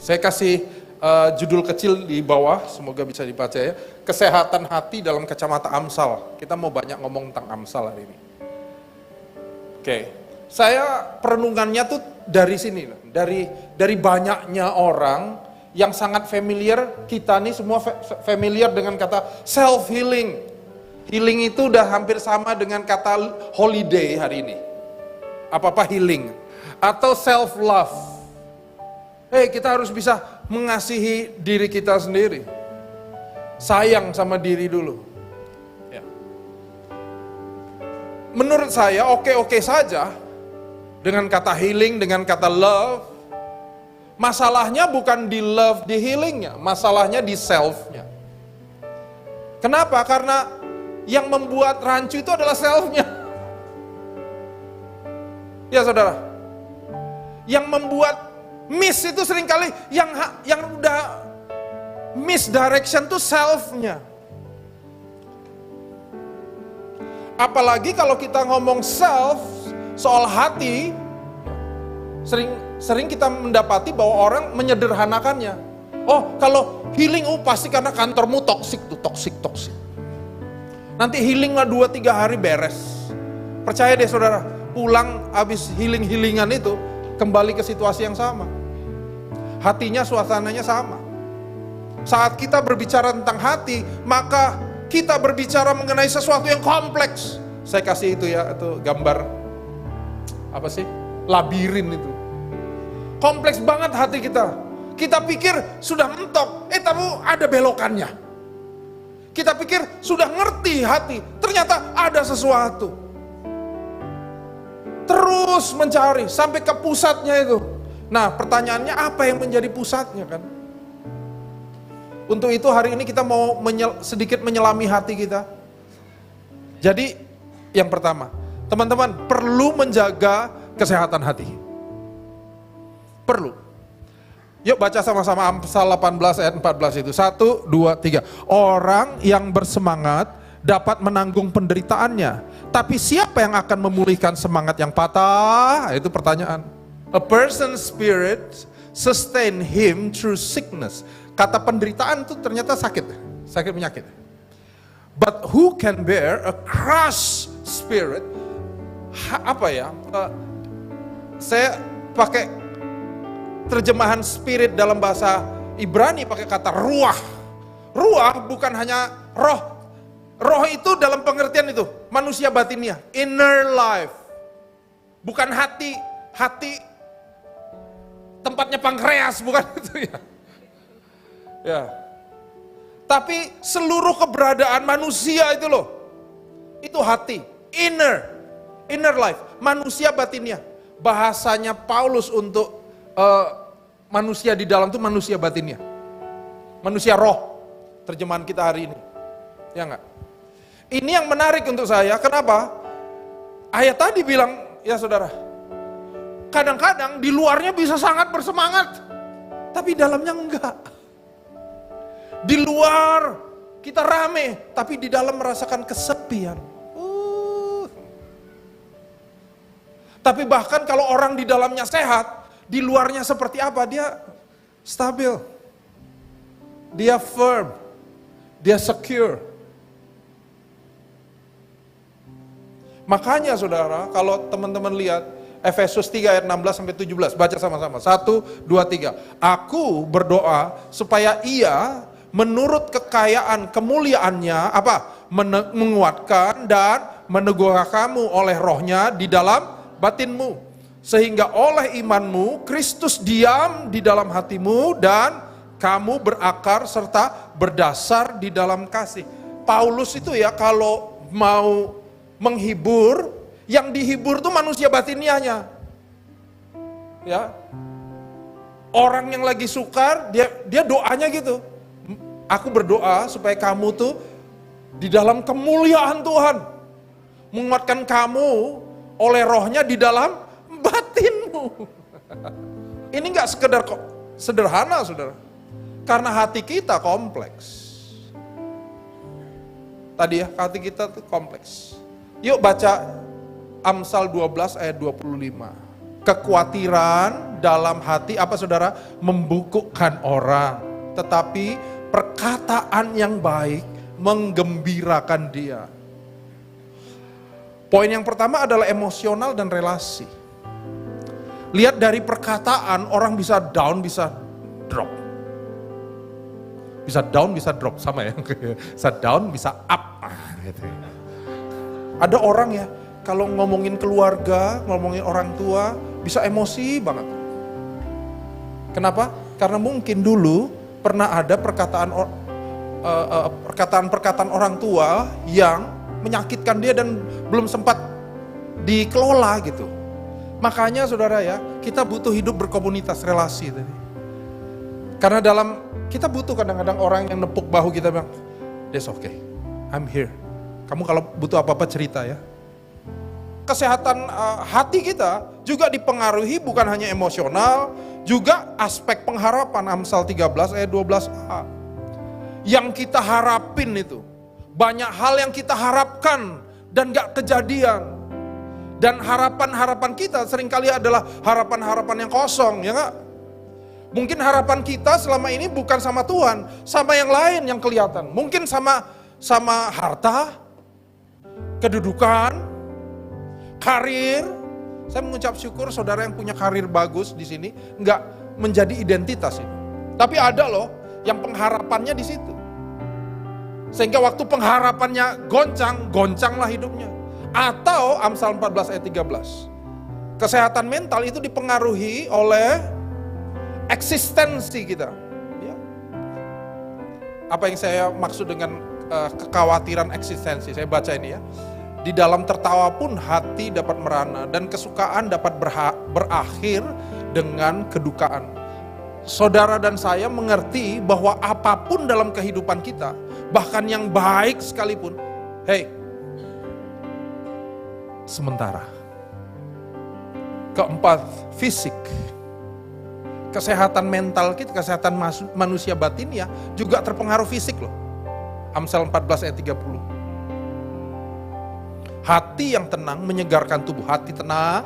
Saya kasih judul kecil di bawah, semoga bisa dibaca ya. Kesehatan hati dalam kacamata Amsal. Kita mau banyak ngomong tentang Amsal hari ini. Oke, saya perenungannya tuh dari sini, dari banyaknya orang yang sangat familiar, kita nih semua familiar dengan kata self-healing. Healing itu udah hampir sama dengan kata holiday hari ini. Apa-apa healing. Atau self-love. Kita harus bisa mengasihi diri kita sendiri. Sayang sama diri dulu. Ya. Menurut saya oke-oke saja dengan kata healing, dengan kata love. Masalahnya bukan di love, di healingnya. Masalahnya di self-nya. Kenapa? Karena yang membuat rancu itu adalah self-nya. Ya saudara. Yang membuat miss itu seringkali yang udah misdirection tuh self-nya. Apalagi kalau kita ngomong self, soal hati, sering kita mendapati bahwa orang menyederhanakannya. Oh, kalau healing pasti karena kantormu toksik. Nanti healing lah 2-3 hari beres. Percaya deh saudara, pulang habis healing-healingan itu kembali ke situasi yang sama. Hatinya, suasananya sama. Saat kita berbicara tentang hati, maka kita berbicara mengenai sesuatu yang kompleks. Saya kasih itu ya, itu gambar apa sih? Labirin itu. Kompleks banget hati kita. Kita pikir sudah mentok, tapi ada belokannya. Kita pikir sudah ngerti hati, ternyata ada sesuatu. Terus mencari sampai ke pusatnya itu. Nah, pertanyaannya apa yang menjadi pusatnya kan? Untuk itu hari ini kita mau sedikit menyelami hati kita. Jadi yang pertama, teman-teman perlu menjaga kesehatan hati. Perlu. Yuk baca sama-sama Amsal 18 ayat 14 itu. 1, 2, 3. Orang yang bersemangat dapat menanggung penderitaannya. Tapi siapa yang akan memulihkan semangat yang patah? Itu pertanyaan. A person's spirit sustain him through sickness. Kata penderitaan itu ternyata sakit penyakit. But who can bear a crushed spirit? Saya pakai terjemahan spirit dalam bahasa Ibrani pakai kata ruah. Ruah bukan hanya roh. Roh itu dalam pengertian itu manusia batinnya, inner life. Bukan hati tempatnya pankreas, bukan itu ya. Ya. Tapi seluruh keberadaan manusia itu loh. Itu hati, inner life, manusia batinnya. Bahasanya Paulus untuk manusia di dalam itu manusia batinnya. Manusia roh, terjemahan kita hari ini. Ya enggak? Ini yang menarik untuk saya, kenapa? Ayat tadi bilang, ya saudara, kadang-kadang di luarnya bisa sangat bersemangat, tapi dalamnya enggak. Di luar kita rame, tapi di dalam merasakan kesepian. Tapi bahkan kalau orang di dalamnya sehat, di luarnya seperti apa? Dia stabil, dia firm, dia secure. Makanya saudara, kalau teman-teman lihat Efesus 3 ayat 16 sampai 17, baca sama-sama. 1, 2, 3. Aku berdoa supaya ia menurut kekayaan kemuliaannya menguatkan dan meneguhkan kamu oleh rohnya di dalam batinmu. Sehingga oleh imanmu Kristus diam di dalam hatimu dan kamu berakar serta berdasar di dalam kasih. Paulus itu ya kalau mau menghibur, yang dihibur tuh manusia batiniahnya. Ya. Orang yang lagi sukar, dia doanya gitu. Aku berdoa supaya kamu tuh di dalam kemuliaan Tuhan. Menguatkan kamu oleh rohnya di dalam batinmu. Ini gak sekedar sederhana saudara. Karena hati kita kompleks. Tadi ya, hati kita tuh kompleks. Yuk baca Amsal 12 ayat 25. Kekhawatiran dalam hati apa saudara? Membungkukkan orang. Tetapi perkataan yang baik menggembirakan dia. Poin yang pertama adalah emosional dan relasi. Lihat dari perkataan orang bisa down, bisa drop. Bisa down, bisa drop, sama ya. Bisa down, bisa up. Gitu. Ada orang ya, kalau ngomongin keluarga, ngomongin orang tua, bisa emosi banget. Kenapa? Karena mungkin dulu pernah ada perkataan orang tua yang menyakitkan dia dan belum sempat dikelola gitu. Makanya saudara ya, kita butuh hidup berkomunitas, relasi tadi. Karena kita butuh kadang-kadang orang yang nepuk bahu kita bilang, "That's okay, I'm here. Kamu kalau butuh apa-apa cerita ya." Kesehatan hati kita juga dipengaruhi bukan hanya emosional, juga aspek pengharapan. Amsal 13 ayat 12a. Yang kita harapin itu, banyak hal yang kita harapkan dan gak kejadian. Dan harapan-harapan kita seringkali adalah harapan-harapan yang kosong, ya gak? Mungkin harapan kita selama ini bukan sama Tuhan, sama yang lain yang kelihatan. Mungkin sama harta, kedudukan, karir. Saya mengucap syukur saudara yang punya karir bagus di sini nggak menjadi identitas itu. Tapi ada loh yang pengharapannya di situ. Sehingga waktu pengharapannya goncanglah hidupnya. Atau Amsal 14 ayat 13. Kesehatan mental itu dipengaruhi oleh eksistensi kita. Ya. Apa yang saya maksud dengan kekhawatiran eksistensi? Saya baca ini ya. Di dalam tertawa pun hati dapat merana dan kesukaan dapat berakhir dengan kedukaan. Saudara dan saya mengerti bahwa apapun dalam kehidupan kita, bahkan yang baik sekalipun, sementara. Keempat, fisik. Kesehatan mental kita, kesehatan manusia batin ya, juga terpengaruh fisik loh. Amsal 14 ayat 30. Hati yang tenang menyegarkan tubuh. Hati tenang,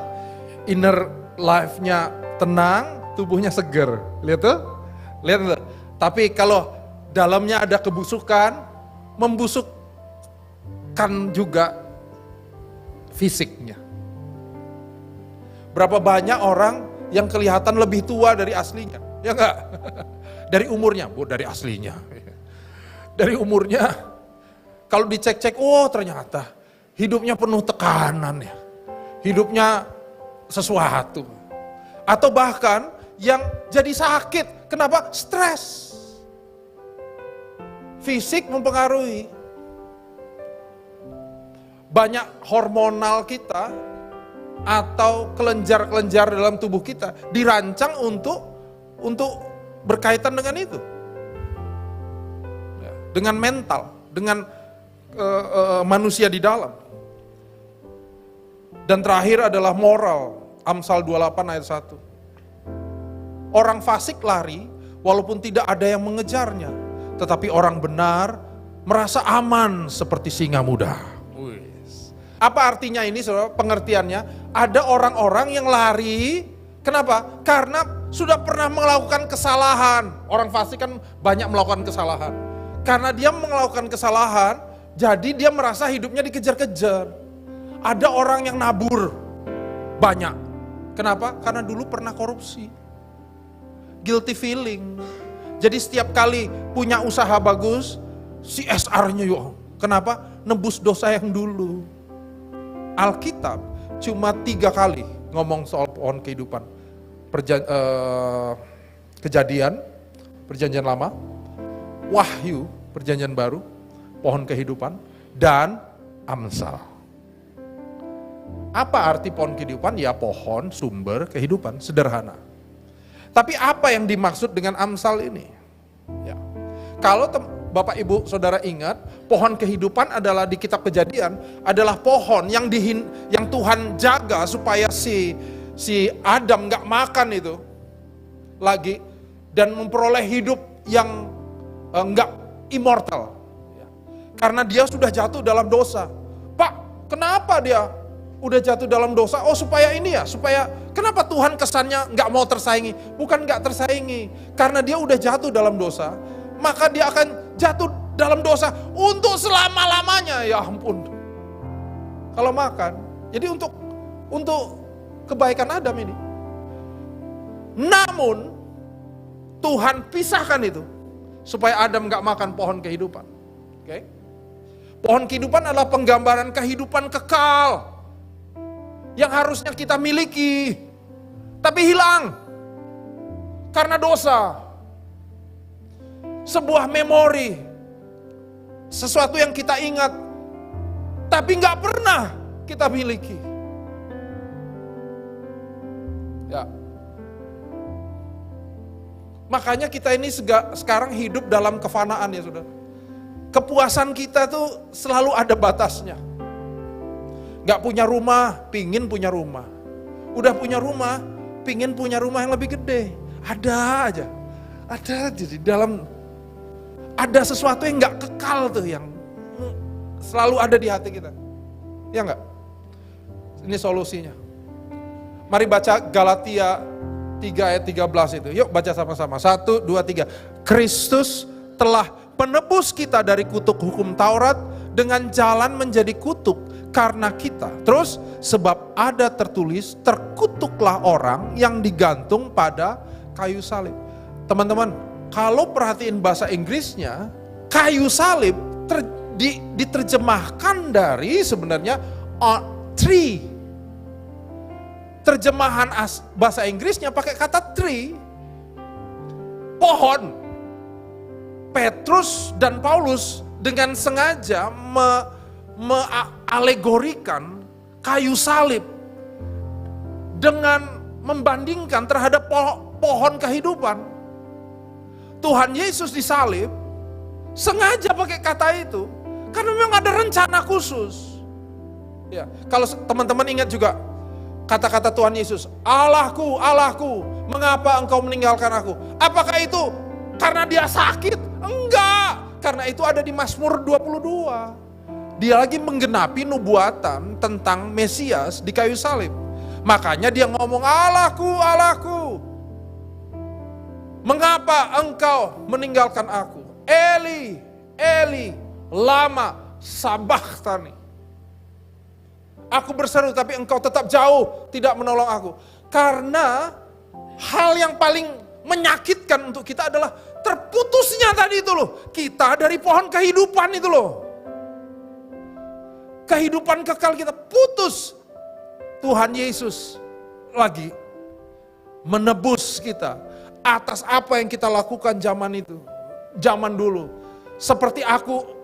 inner life-nya tenang, tubuhnya seger. Lihat tuh? Lihat tuh. Tapi kalau dalamnya ada kebusukan, membusukkan juga fisiknya. Berapa banyak orang yang kelihatan lebih tua dari aslinya? Ya enggak? Dari umurnya, dari aslinya. Dari umurnya, kalau dicek-cek, oh ternyata hidupnya penuh tekanan ya. Hidupnya sesuatu. Atau bahkan yang jadi sakit. Kenapa? Stres. Fisik mempengaruhi. Banyak hormonal kita atau kelenjar-kelenjar dalam tubuh kita dirancang untuk berkaitan dengan itu. Dengan mental, dengan manusia di dalam. Dan terakhir adalah moral. Amsal 28 ayat 1. Orang fasik lari walaupun tidak ada yang mengejarnya. Tetapi orang benar merasa aman seperti singa muda. Apa artinya ini saudara? Pengertiannya, ada orang-orang yang lari. Kenapa? Karena sudah pernah melakukan kesalahan. Orang fasik kan banyak melakukan kesalahan. Karena dia melakukan kesalahan, jadi dia merasa hidupnya dikejar-kejar. Ada orang yang nabur banyak. Kenapa? Karena dulu pernah korupsi. Guilty feeling. Jadi setiap kali punya usaha bagus, CSR-nya yuk. Kenapa? Nebus dosa yang dulu. Alkitab cuma 3 kali ngomong soal pohon kehidupan. Kejadian, perjanjian lama, Wahyu, perjanjian baru, pohon kehidupan, dan Amsal. Apa arti pohon kehidupan? Ya pohon sumber kehidupan, sederhana. Tapi apa yang dimaksud dengan Amsal ini? Ya. Kalau Bapak Ibu Saudara ingat, pohon kehidupan adalah di kitab Kejadian, adalah pohon yang Tuhan jaga supaya si Adam gak makan itu lagi dan memperoleh hidup yang gak immortal. Karena dia sudah jatuh dalam dosa. Pak, kenapa dia udah jatuh dalam dosa, oh supaya ini ya, supaya kenapa Tuhan kesannya nggak mau tersaingi? Bukan nggak tersaingi, karena dia udah jatuh dalam dosa, maka dia akan jatuh dalam dosa untuk selama-lamanya. Ya ampun. Kalau makan, jadi untuk kebaikan Adam ini. Namun Tuhan pisahkan itu supaya Adam nggak makan pohon kehidupan. Oke? Pohon kehidupan adalah penggambaran kehidupan kekal yang harusnya kita miliki, tapi hilang karena dosa. Sebuah memori, sesuatu yang kita ingat, tapi nggak pernah kita miliki. Ya. Makanya kita ini sekarang hidup dalam kefanaan ya saudara. Kepuasan kita tuh selalu ada batasnya. Gak punya rumah, pingin punya rumah. Udah punya rumah, pingin punya rumah yang lebih gede. Ada aja. Ada di dalam, ada sesuatu yang gak kekal tuh yang selalu ada di hati kita. Ya enggak? Ini solusinya. Mari baca Galatia 3 ayat 13 itu. Yuk baca sama-sama. 1, 2, 3. Kristus telah menebus kita dari kutuk hukum Taurat dengan jalan menjadi kutuk karena kita. Terus, sebab ada tertulis, terkutuklah orang yang digantung pada kayu salib. Teman-teman, kalau perhatiin bahasa Inggrisnya, kayu salib diterjemahkan dari sebenarnya tree. Terjemahan bahasa Inggrisnya pakai kata tree, pohon. Petrus dan Paulus dengan sengaja alegorikan kayu salib dengan membandingkan terhadap pohon kehidupan. Tuhan Yesus disalib sengaja pakai kata itu karena memang ada rencana khusus. Ya, kalau teman-teman ingat juga kata-kata Tuhan Yesus, Allahku, Allahku, mengapa engkau meninggalkan aku? Apakah itu karena dia sakit? Enggak, karena itu ada di Mazmur 22. Dia lagi menggenapi nubuatan tentang Mesias di kayu salib. Makanya dia ngomong, Allahku, Allahku, mengapa engkau meninggalkan aku? Eli, Eli, lama sabachthani. Aku berseru tapi engkau tetap jauh, tidak menolong aku. Karena hal yang paling menyakitkan untuk kita adalah terputusnya tadi itu loh. Kita dari pohon kehidupan itu loh. Kehidupan kekal kita putus. Tuhan Yesus lagi menebus kita atas apa yang kita lakukan zaman itu. Zaman dulu. Seperti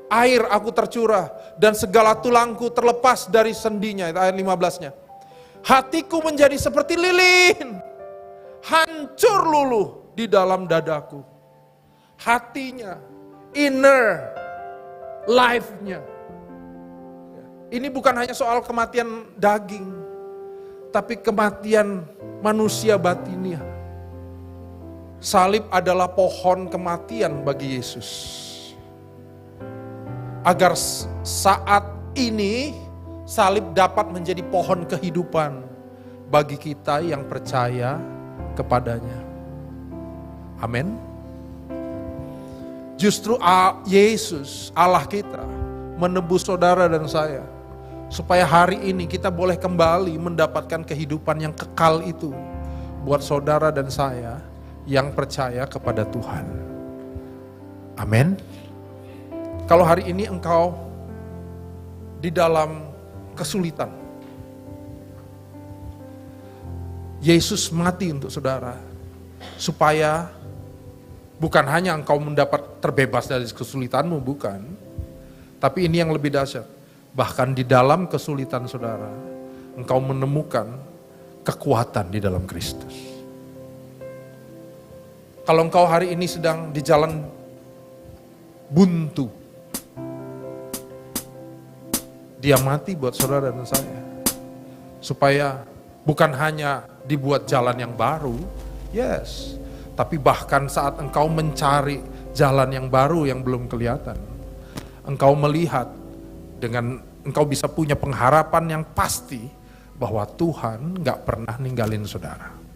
air aku tercurah dan segala tulangku terlepas dari sendinya. Itu ayat 15-nya. Hatiku menjadi seperti lilin, hancur luluh di dalam dadaku. Hatinya, inner life-nya. Ini bukan hanya soal kematian daging, tapi kematian manusia batinia. Salib adalah pohon kematian bagi Yesus. Agar saat ini salib dapat menjadi pohon kehidupan bagi kita yang percaya kepadanya. Amin. Justru Yesus, Allah kita, menebus saudara dan saya. Supaya hari ini kita boleh kembali mendapatkan kehidupan yang kekal itu. Buat saudara dan saya yang percaya kepada Tuhan. Amin. Kalau hari ini engkau di dalam kesulitan, Yesus mati untuk saudara, supaya bukan hanya engkau mendapat terbebas dari kesulitanmu, bukan. Tapi ini yang lebih dahsyat, bahkan di dalam kesulitan saudara, engkau menemukan kekuatan di dalam Kristus. Kalau engkau hari ini sedang di jalan buntu, Dia mati buat saudara dan saya. Supaya bukan hanya dibuat jalan yang baru, yes. Tapi bahkan saat engkau mencari jalan yang baru yang belum kelihatan, engkau melihat dengan engkau bisa punya pengharapan yang pasti bahwa Tuhan gak pernah ninggalin saudara.